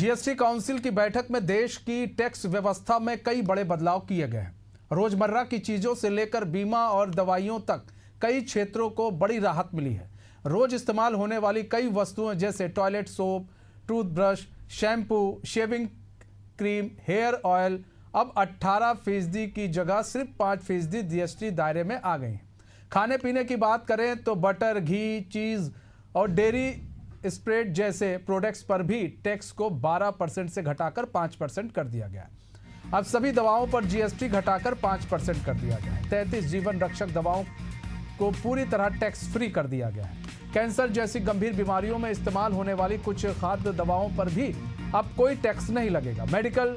GST council की बैठक में देश की टैक्स व्यवस्था में कई बड़े बदलाव किए गए हैं। रोजमर्रा की चीजों से लेकर बीमा और दवाइयों तक कई क्षेत्रों को बड़ी राहत मिली है। रोज इस्तेमाल होने वाली कई वस्तुएं जैसे toilet soap, toothbrush, shampoo, shaving cream, hair oil अब 18% की जगह सिर्फ 5% जीएसटी दायरे में आ गई हैं। खाने पीने की बात करें तो बटर, घी, चीज और डेयरी स्प्रेड जैसे प्रोडक्ट्स पर भी टैक्स को 12% से घटाकर 5% कर दिया गया है। अब सभी दवाओं पर जीएसटी घटाकर 5% कर दिया गया है। 33 जीवन रक्षक दवाओं को पूरी तरह टैक्स फ्री कर दिया गया है। कैंसर जैसी गंभीर बीमारियों में इस्तेमाल होने वाली कुछ खाद्य दवाओं पर भी अब कोई टैक्स नहीं लगेगा। मेडिकल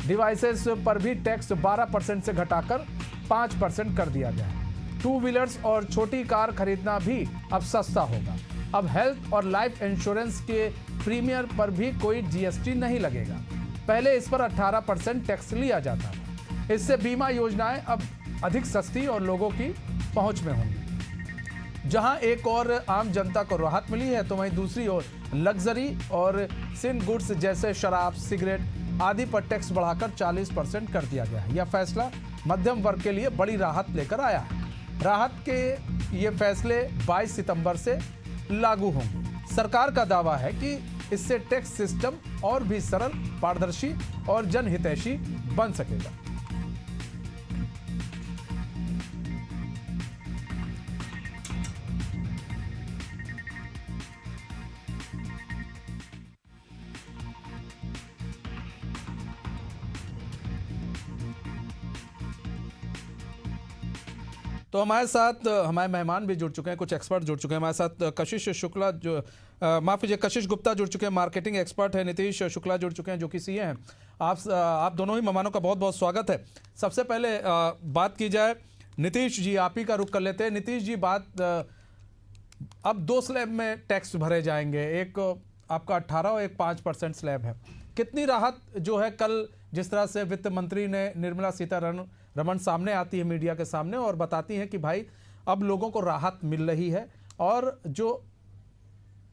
डिवाइसेस पर भी टैक्स 12% से घटाकर 5% कर दिया गया है। टू व्हीलर्स और छोटी कार खरीदना भी अब सस्ता होगा। अब हेल्थ और लाइफ इंश्योरेंस के प्रीमियर पर भी कोई जीएसटी नहीं लगेगा। पहले इस पर 18% टैक्स लिया जाता था। इससे बीमा योजनाएं अब अधिक सस्ती और लोगों की पहुंच में होंगी। जहां एक और आम जनता को राहत मिली है, तो वहीं दूसरी ओर लग्जरी और सिन गुड्स जैसे शराब, सिगरेट आदि पर टैक्स बढ़ाकर 40% कर दिया गया है। यह फैसला मध्यम वर्ग के लिए बड़ी राहत लेकर आया है। राहत के ये फैसले 22 सितंबर से लागू होंगे। सरकार का दावा है कि इससे टैक्स सिस्टम और भी सरल, पारदर्शी और जनहितैषी बन सकेगा। तो हमारे साथ हमारे मेहमान भी जुड़ चुके हैं, कुछ एक्सपर्ट जुड़ चुके हैं हमारे साथ। कशिश शुक्ला जो माफ कीजिए कशिश गुप्ता जुड़ चुके हैं, मार्केटिंग एक्सपर्ट है। नीतीश शुक्ला जुड़ चुके हैं जो कि सीए हैं। आप दोनों ही मेहमानों का बहुत बहुत स्वागत है। सबसे पहले बात की जाए, नीतीश जी आप ही का रुख कर लेते हैं। नीतीश जी, बात अब 2 स्लैब में टैक्स भरे जाएंगे, एक आपका 18 और एक 5% स्लैब है। कितनी राहत जो है, कल जिस तरह से वित्त मंत्री ने निर्मला सीतारमण सामने आती है मीडिया के सामने और बताती हैं कि भाई अब लोगों को राहत मिल रही है और जो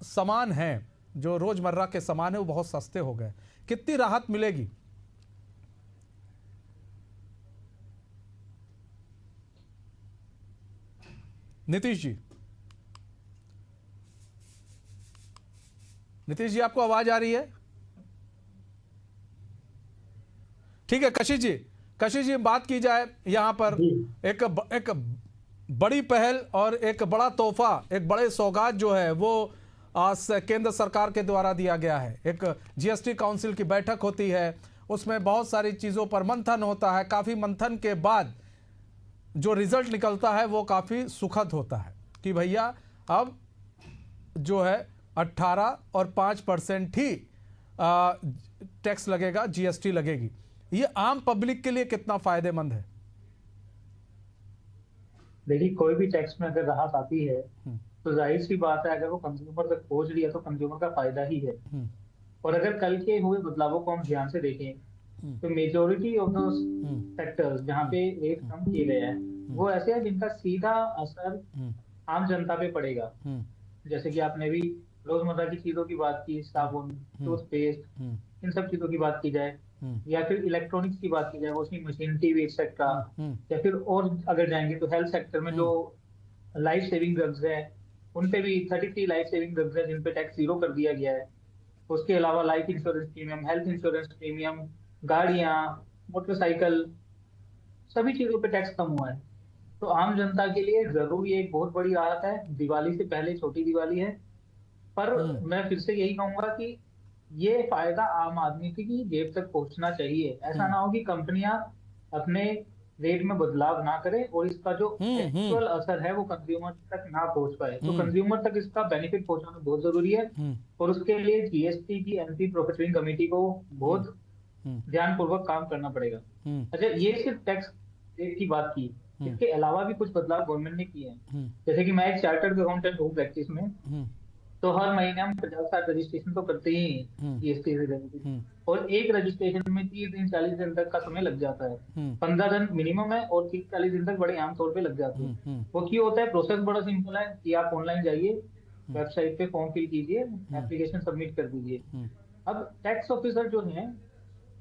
सामान हैं, जो रोजमर्रा के सामान है वो बहुत सस्ते हो गए। कितनी राहत मिलेगी? नीतीश जी, नीतीश जी आपको आवाज आ रही है? ठीक है कशिश जी बात की जाए, यहां पर एक बड़ी पहल और एक बड़ा तोहफा, एक बड़े सौगात जो है वो केंद्र सरकार के द्वारा दिया गया है। एक जीएसटी काउंसिल की बैठक होती है, उसमें बहुत सारी चीजों पर मंथन होता है। काफी मंथन के बाद जो रिजल्ट निकलता है वो काफी सुखद होता है कि भैया अब जो है 18 और 5% ही टैक्स लगेगा, जीएसटी लगेगी। ये आम पब्लिक के लिए कितना फायदेमंद है? देखिए, कोई भी टैक्स में अगर राहत आती है तो जाहिर सी बात है, अगर वो कंज्यूमर तक पहुंच रही है तो कंज्यूमर का फायदा ही है। और अगर कल के हुए बदलावों को हम ध्यान से देखें तो मेजोरिटी ऑफ दो सेक्टर्स जहाँ पे रेट कम किए गए हैं वो ऐसे हैं जिनका सीधा असर आम जनता पे पड़ेगा। जैसे कि आपने भी रोजमर्रा की चीजों की बात की, साबुन, टूथपेस्ट, इन सब चीजों की बात की जाए, या फिर इलेक्ट्रॉनिक्स की बात की जाए, वॉशिंग मशीन, टीवी एक्सेट्रा, या फिर और अगर जाएंगे तो हेल्थ सेक्टर में जो लाइफ सेविंग ड्रग्स है उन पे भी 33 लाइफ सेविंग ड्रग्स है जिन पे टैक्स 0 कर दिया गया है। उसके अलावा life insurance premium, health insurance premium, गाड़ियां, मोटरसाइकिल, सभी चीजों पे टैक्स कम हुआ है। तो आम जनता के लिए जरूर ये एक बहुत बड़ी राहत है। दिवाली से पहले छोटी दिवाली है, पर मैं फिर से यही कहूंगा कि ये फायदा आम आदमी की जेब तक पहुंचना चाहिए। ऐसा ना हो कि कंपनियां अपने रेट में बदलाव ना करें और इसका जो एक्चुअल असर है वो कंज्यूमर तक ना पहुंच पाए। तो कंज्यूमर तक इसका बेनिफिट पहुंचाना बहुत जरूरी है और उसके लिए जीएसटी की एंटी प्रॉफिटिंग कमेटी को बहुत ध्यानपूर्वक काम करना पड़ेगा। अच्छा, ये सिर्फ टैक्स रेट की बात की, इसके अलावा भी कुछ बदलाव गवर्नमेंट ने किए हैं। जैसे कि मैं एक चार्टर्ड अकाउंटेंट हूँ प्रैक्टिस में, तो हर महीने हम 50-60 रजिस्ट्रेशन तो करते ही हैं जीएसटी से रिलेटेड, और एक रजिस्ट्रेशन में 30 दिन 40 दिन तक का समय लग जाता है। 15 दिन मिनिमम है और 30-40 दिन तक बड़े आमतौर पे लग जाते हैं। वो क्यों होता है? प्रोसेस बड़ा सिंपल है कि आप ऑनलाइन जाइए, वेबसाइट पे फॉर्म फिल कीजिए, एप्लीकेशन सबमिट कर दीजिए। अब टैक्स ऑफिसर जो हैं,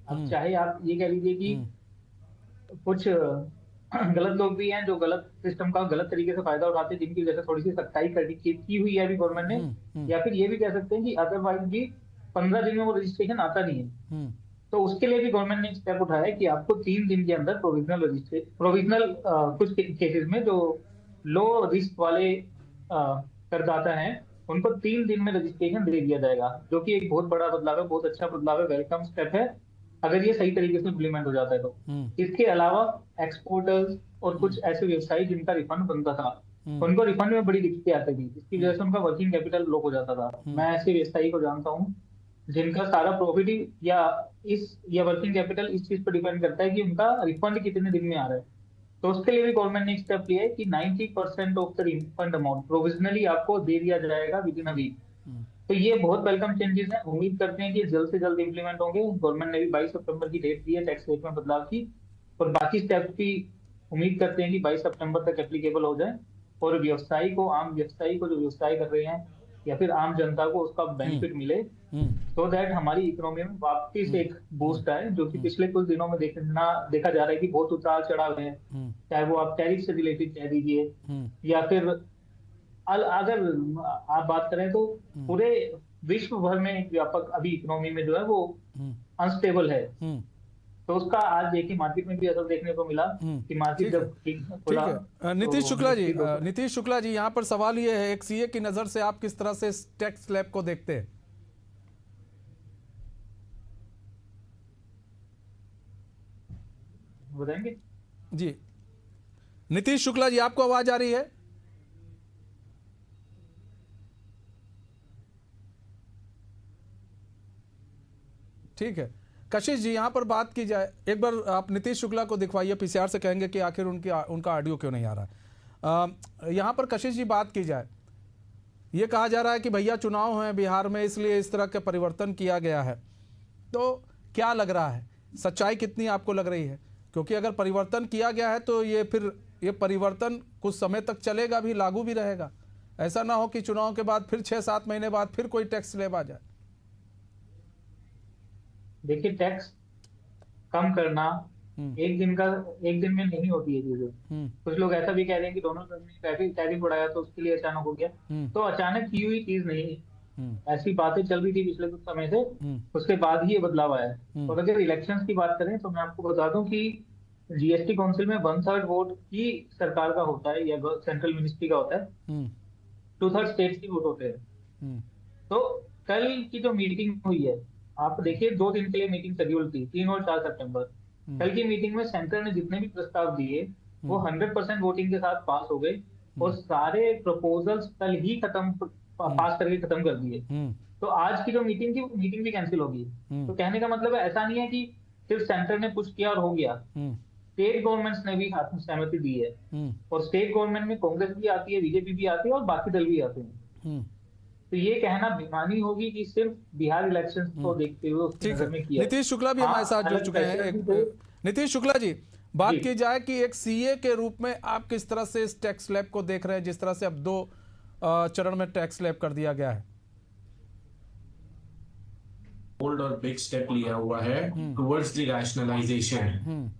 अब चाहे आप ये कह लीजिए कि कुछ गलत लोग भी हैं जो गलत सिस्टम का गलत तरीके से फायदा उठाते हैं, जिनकी वजह से थोड़ी सी सख्ताई की हुई है अभी गवर्नमेंट ने, या फिर ये भी कह सकते हैं कि अदरवाइज भी 15 दिन में वो रजिस्ट्रेशन आता नहीं है। तो उसके लिए भी गवर्नमेंट ने स्टेप उठाया है कि आपको 3 दिन के अंदर प्रोविजनल कुछ केसेस में जो लो रिस्क वाले करदाता हैं उनको 3 दिन में रजिस्ट्रेशन दे दिया जाएगा, जो कि एक बहुत बड़ा बदलाव है, बहुत अच्छा बदलाव है, वेलकम स्टेप है अगर ये सही तरीके से इम्प्लीमेंट हो जाता है तो। इसके अलावा एक्सपोर्टर्स और कुछ ऐसे व्यवसायी जिनका रिफंड बनता था, उनको रिफंड में बड़ी दिक्कतें आती थी, इसकी वजह से उनका वर्किंग कैपिटल ब्लॉक हो जाता था। मैं ऐसे व्यवसायी को जानता हूँ जिनका सारा प्रॉफिट ही या वर्किंग कैपिटल इस चीज पर डिपेंड करता है कि उनका रिफंड कितने दिन में आ रहा है। तो उसके लिए भी गवर्नमेंट ने एक स्टेप लिया है कि 90% of the refund amount provisionally आपको दे दिया जाएगा विद इन अ वीक। तो ये बहुत वेलकम चेंजेस हैं, उम्मीद करते हैं कि जल्द से जल्द इंप्लीमेंट होंगे। गवर्नमेंट ने भी 22 सितंबर की डेट दी है टैक्स रेट में बदलाव की, और बाकी स्टेप्स भी उम्मीद करते हैं कि 22 सितंबर तक एप्लीकेबल हो जाए, और व्यवसायी को, आम व्यवसायी को जो व्यवसाय कर रहे हैं या फिर आम जनता को उसका बेनिफिट मिले, सो दैट हमारी इकोनॉमी में वापस एक बूस्ट आए, जो कि पिछले कुछ दिनों में देखा जा रहा है कि बहुत उतार चढ़ाव है, चाहे वो आप टैरिफ से रिलेटेड कह दीजिए या फिर अगर आप बात करें तो पूरे विश्व भर में व्यापक अभी इकोनॉमी में जो है वो अनस्टेबल है। तो उसका आज देखिए मार्केट में भी असर देखने को मिला कि मार्केट जब ठीक खुला। नीतीश शुक्ला जी यहाँ पर सवाल ये है, एक सीए की नजर से आप किस तरह से टैक्स स्लैब को देखते हैं? बताएंगे जी। नीतीश शुक्ला जी, आपको आवाज आ रही है? ठीक है, कशिश जी यहाँ पर बात की जाए, एक बार आप नीतीश शुक्ला को दिखवाइए, पीसीआर से कहेंगे कि आखिर उनका ऑडियो क्यों नहीं आ रहा है। यहाँ पर कशिश जी बात की जाए, ये कहा जा रहा है कि भैया चुनाव हैं बिहार में, इसलिए इस तरह का परिवर्तन किया गया है, तो क्या लग रहा है, सच्चाई कितनी आपको लग रही है? क्योंकि अगर परिवर्तन किया गया है तो ये परिवर्तन कुछ समय तक चलेगा भी, लागू भी रहेगा, ऐसा ना हो कि चुनाव के बाद फिर 6-7 महीने बाद फिर कोई टैक्स स्लैब आ जाए। देखिए, टैक्स कम करना एक दिन में नहीं होती है चीजें। कुछ लोग ऐसा भी कह रहे हैं कि डोनाल्ड ट्रम्प ने टैरिफ बढ़ाया तो उसके लिए अचानक हो गया, तो अचानक की हुई चीज नहीं है। ऐसी बातें चल रही थी पिछले कुछ समय से, उसके बाद ही ये बदलाव आया है। और अगर इलेक्शंस की बात करें तो मैं आपको बता दूं कि जीएसटी काउंसिल में 1/3 वोट ही सरकार का होता है या सेंट्रल मिनिस्ट्री का होता है, 2/3 स्टेट्स की वोट होते हैं। तो कल की जो मीटिंग हुई है, आप देखिए 2 दिन के लिए मीटिंग शेड्यूल थी, 3 और 4 सितंबर। कल की मीटिंग में सेंटर ने जितने भी प्रस्ताव दिए वो 100% वोटिंग के साथ पास हो गए, और सारे प्रपोजल्स कल ही पास करके खत्म कर दिए। तो आज की जो मीटिंग थी वो मीटिंग भी कैंसिल होगी। तो कहने का मतलब है, ऐसा नहीं है कि सिर्फ सेंटर ने पुश किया और हो गया, स्टेट गवर्नमेंट्स ने भी सहमति दी है, और स्टेट गवर्नमेंट में कांग्रेस भी आती है, बीजेपी भी आती है और बाकी दल भी आते हैं। तो ये कहना बेमानी होगी कि सिर्फ बिहार इलेक्शन को देखते हुए उसकी नजर में किया। नीतीश शुक्ला भी हमारे साथ जुड़ चुके हैं। नीतीश शुक्ला जी, बात की जाए कि एक सीए के रूप में आप किस तरह से इस टैक्स स्लैब को देख रहे हैं, जिस तरह से अब 2 चरण में टैक्स स्लैब कर दिया गया है? बोल्ड और बिग स्टेप लिया हुआ है टुवर्ड्स द रैशनलाइजेशन।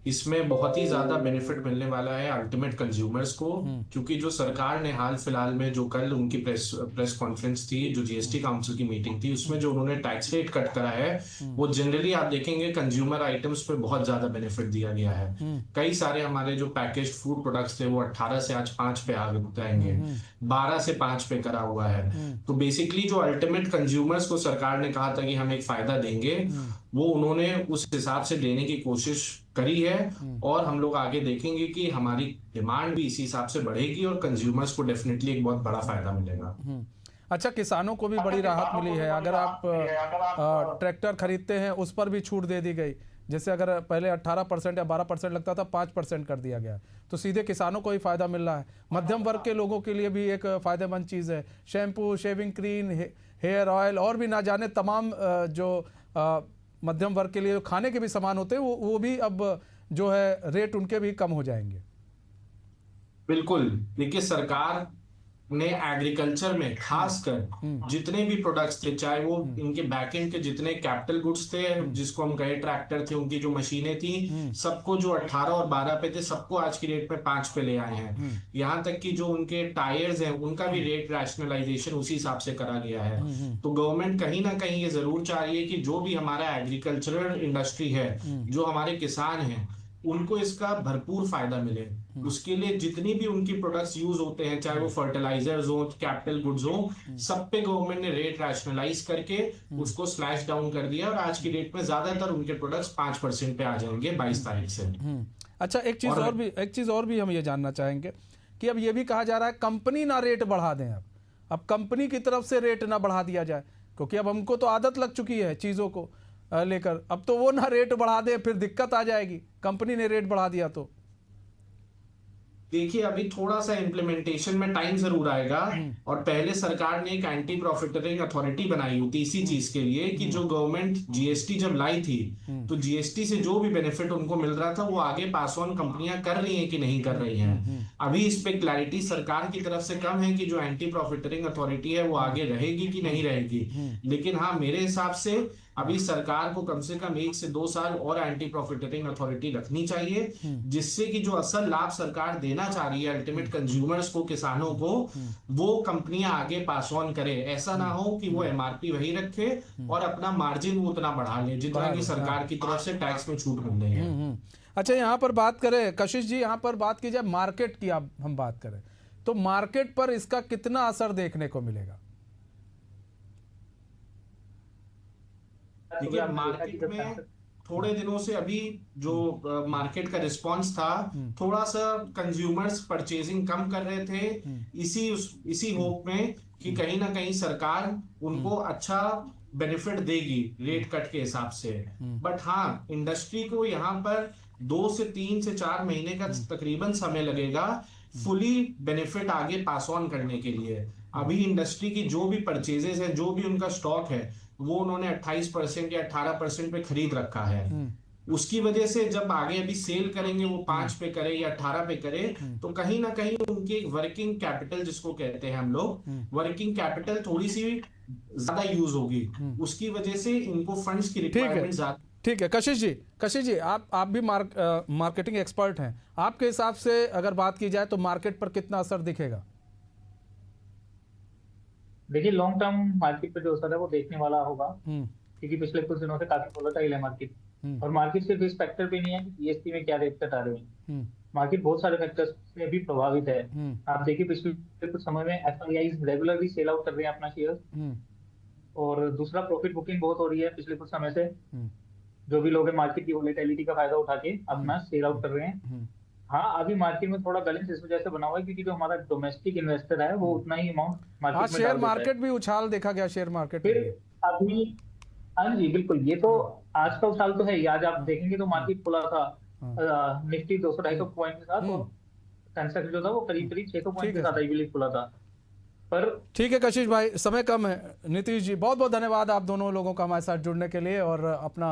इसमें बहुत ही ज्यादा बेनिफिट मिलने वाला है अल्टीमेट कंज्यूमर्स को, क्योंकि जो सरकार ने हाल फिलहाल में जो कल उनकी प्रेस कॉन्फ्रेंस थी, जो जीएसटी काउंसिल की मीटिंग थी, उसमें जो उन्होंने टैक्स रेट कट करा है वो जनरली आप देखेंगे कंज्यूमर आइटम्स पे बहुत ज्यादा बेनिफिट दिया गया है। कई सारे हमारे जो पैकेज्ड फूड प्रोडक्ट्स थे वो 18 से आज 5 पे आ जाएंगे, 12 से 5 पे करा हुआ है। तो बेसिकली जो अल्टीमेट कंज्यूमर्स को सरकार ने कहा था कि हम एक फायदा देंगे, वो उन्होंने उस हिसाब से देने की कोशिश करी है, और हम लोग आगे देखेंगे कि हमारी डिमांड भी इसी हिसाब से बढ़ेगी और कंज्यूमर्स को डेफिनेटली एक बहुत बड़ा फायदा मिलेगा। अच्छा, किसानों को भी बड़ी राहत मिली है, अगर आप ट्रैक्टर खरीदते हैं उस पर भी छूट दे दी गई, जैसे अगर पहले 18% या 12% लगता था, 5% कर दिया गया, तो सीधे किसानों को ही फायदा मिल रहा है। मध्यम वर्ग के लोगों के लिए भी एक फायदेमंद चीज़ है, shampoo, shaving cream, hair oil और भी ना जाने तमाम जो मध्यम वर्ग के लिए खाने के भी सामान होते हैं वो भी अब जो है रेट उनके भी कम हो जाएंगे। बिल्कुल, देखिए सरकार ने एग्रीकल्चर में खासकर जितने भी प्रोडक्ट्स थे, चाहे वो इनके बैकएंड के जितने कैपिटल गुड्स थे, जिसको हम कहे ट्रैक्टर थे, उनकी जो मशीनें थी, सबको जो 18 और 12 पे थे, सबको आज की डेट में 5 पे ले आए हैं। यहाँ तक कि जो उनके टायर्स हैं, उनका भी रेट रैशनलाइजेशन उसी हिसाब से करा गया है। तो गवर्नमेंट कहीं ना कहीं ये जरूर चाह रही है कि जो भी हमारा एग्रीकल्चरल इंडस्ट्री है, जो हमारे किसान हैं, उनको इसका भरपूर फायदा मिले। उसके लिए जितनी भी उनकी प्रोडक्ट्स यूज होते हैं, चाहे वो फर्टिलाइजर्स हो, कैपिटल गुड्स हो, सब पे गवर्नमेंट ने रेट रैशनलाइज करके उसको स्लैश डाउन कर दिया और आज की डेट में ज्यादातर उनके प्रोडक्ट्स 5% पे आ जाएंगे 22 तारीख से। अच्छा, एक चीज और भी हम ये जानना चाहेंगे कि अब ये भी कहा जा रहा है कंपनी ना रेट बढ़ा दें। अब कंपनी की तरफ से रेट ना बढ़ा दिया जाए, क्योंकि अब हमको तो आदत लग चुकी है चीज़ों को लेकर। अब तो वो ना रेट बढ़ा दे, फिर दिक्कत आ जाएगी कंपनी ने रेट बढ़ा दिया तो। देखिए, अभी थोड़ा सा इम्प्लीमेंटेशन में टाइम जरूर आएगा, और पहले सरकार ने एक एंटी प्रॉफिटरिंग अथॉरिटी बनाई हुई थी इसी चीज के लिए कि जो गवर्नमेंट जीएसटी जब लाई थी, तो जीएसटी से जो भी बेनिफिट उनको मिल रहा था वो आगे पास ऑन कंपनियां कर रही हैं कि नहीं कर रही हैं। अभी इस पे क्लैरिटी सरकार की तरफ से कम है कि जो एंटी प्रॉफिटरिंग अथॉरिटी है वो आगे रहेगी कि नहीं रहेगी। लेकिन हाँ, मेरे हिसाब से अभी सरकार को कम से कम 1 से 2 साल और एंटी प्रॉफिटरिंग अथॉरिटी रखनी चाहिए, जिससे कि जो असल लाभ सरकार देना चाह रही है अल्टीमेट कंज्यूमर्स को, किसानों को, वो कंपनियां आगे पास ऑन करे। ऐसा ना हो कि वो एमआरपी वही रखे और अपना मार्जिन वो उतना बढ़ा ले जितना कि सरकार की तरफ से टैक्स में छूट मिल रही है। अच्छा, यहाँ पर बात करें कशिश जी, यहाँ पर बात की जाए मार्केट की, अब हम बात करें तो मार्केट पर इसका कितना असर देखने को मिलेगा? देखिए, मार्केट में थोड़े दिनों से अभी जो मार्केट का रिस्पांस था, थोड़ा सा कंज्यूमर्स परचेजिंग कम कर रहे थे इसी होप में कि कहीं ना कहीं सरकार उनको अच्छा बेनिफिट देगी रेट कट के हिसाब से। बट हाँ, इंडस्ट्री को यहाँ पर 2 से 3 से 4 महीने का तकरीबन समय लगेगा फुली बेनिफिट आगे पास ऑन करने के लिए। अभी इंडस्ट्री की जो भी परचेजेस है, जो भी उनका स्टॉक है, वो उन्होंने 28% या 18% पे खरीद रखा है। उसकी वजह से जब आगे अभी सेल करेंगे, वो 5 पे करे या 18 पे करे, तो कहीं ना कहीं उनकी वर्किंग कैपिटल, जिसको कहते हैं हम लोग, वर्किंग कैपिटल थोड़ी सी ज्यादा यूज होगी। उसकी वजह से इनको फंड्स की रिक्वायरमेंट ज्यादा। ठीक है कशिश जी, आप भी मार्केटिंग एक्सपर्ट हैं। आपके हिसाब से अगर बात की जाए तो मार्केट पर कितना असर दिखेगा? देखिए, लॉन्ग टर्म मार्केट पे जो असर है वो देखने वाला होगा, क्योंकि पिछले कुछ दिनों से काफी वोलेटाइल है मार्केट। और मार्केट सिर्फ इस फैक्टर पे नहीं है कि जीएसटी में क्या रेट कट आ रहे हैं, मार्केट बहुत सारे फैक्टर्स से भी प्रभावित है। आप देखिए, पिछले कुछ समय में एफआईआईज रेगुलरली सेल आउट कर रहे हैं अपना शेयर, और दूसरा प्रॉफिट बुकिंग बहुत हो रही है पिछले कुछ समय से। जो भी लोग मार्केट की वोलेटिलिटी का फायदा उठा के अपना सेल आउट कर रहे हैं। हाँ, अभी मार्केट में थोड़ा बैलेंस इस वजह से बना हुआ है क्योंकि जो हमारा डोमेस्टिक इन्वेस्टर है वो उतना ही अमाउंट मार्केट में शेयर मार्केट भी उछाल देखा गया, शेयर मार्केट फिर अभी। हाँ जी, बिल्कुल, ये तो आज का उछाल तो है ही। आज आप देखेंगे तो मार्केट खुला था निफ्टी 200-250 पॉइंट के साथ, और सेंसेक्स जो था वो करीब 600 पॉइंट के साथ आई बिलीव खुला था। पर ठीक है कशिश भाई, समय कम है। नीतीश जी, बहुत बहुत धन्यवाद आप दोनों लोगों का हमारे साथ जुड़ने के लिए और अपना